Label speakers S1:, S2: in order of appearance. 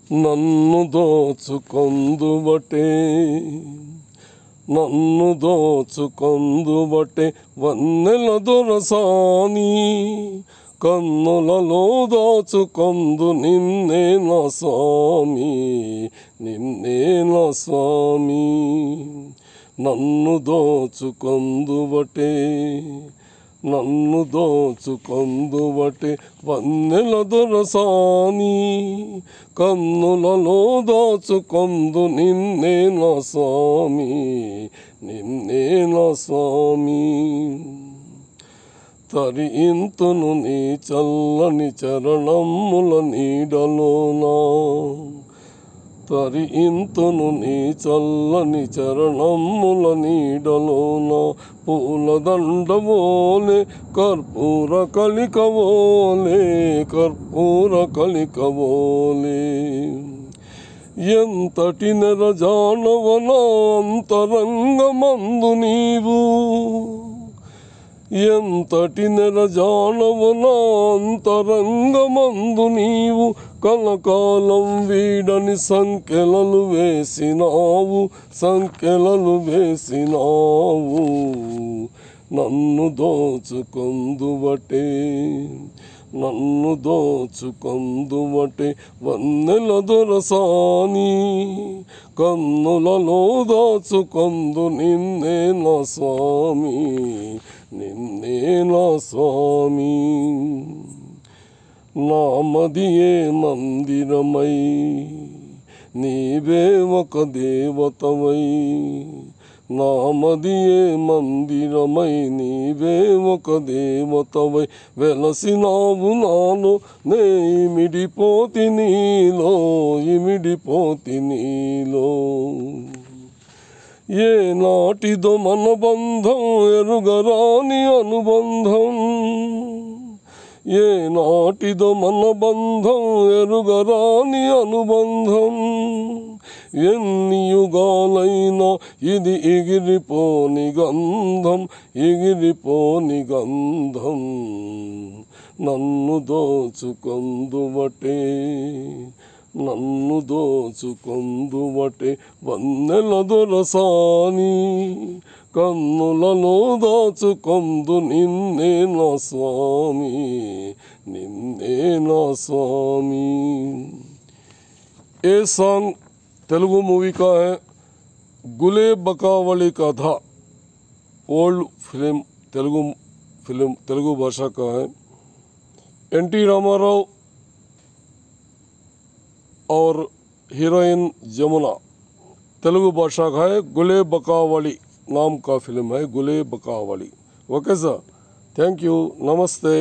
S1: నన్ను దోచుకొందువటే నన్ను దోచుకొందువటే వన్నెల దొరసాని కన్నులలో దాచుకొందు నిన్నే నా స్వామి నిన్నే నా స్వామి నన్ను దోచుకొందువటే నన్ను దోచుకొందువటే వన్నెల దొరసాని కన్నులలో దాచుకొందు నిన్నే నా స్వామి నిన్నే నా స్వామి తరింతును నీ చల్లని చరణముల నీడలోనా తరింతును నీ చల్లని చరణముల నీడలోన పూలదండవోలే కర్పూర కలికవోలే కర్పూర కలికవోలే ఎంతటి నెరజానవన అంతరంగమందు నీవు ఎంతటి నెరజానవన అంతరంగమందు నీవు కలకాలం వీడని సంఖ్యలలు వేసినావు సంఖ్యలలు వేసినావు నన్ను దోచుకొందువటే నన్ను దోచుకొందువటే వన్నెల దొరసాని కన్నులలో దాచుకొందు నిన్నే నా స్వామి నిన్నే నా స్వామి నామదియే మందిరమై నీవే ఒక దేవతవై నామదియే మందిరమై నీవే ఒక దేవతవై వెలసినావు నాలో నే ఇమిడిపోతి నీలో ఇమిడిపోతి నీలో ఏ నాటిదో మన బంధం ఎరుగరాని అనుబంధం ఏ నాటిదో మన బంధం ఎరుగరాని అనుబంధం ఎన్ని యుగాలైనా ఇది ఎగిరిపోని గంధం ఎగిరిపోని గంధం నన్ను దోచుకొందువటే నన్ను దోచుకొందువటే వన్నెల దొరసాని కన్నులలో దాచుకొందు నిన్నే నా స్వామి నిన్నే నా స్వామి। ये सॉन्ग तेलुगु मूवी का है, गुले बकावली का था, ओल्ड फिल्म तेलुगु भाषा का है। एन.टी. रामाराव और हीरोइन जमुना तेलुगु भाषा का है। गुले बकावली नाम का फिल्म है, गुले बकावली। ओके सर, थैंक यू, नमस्ते।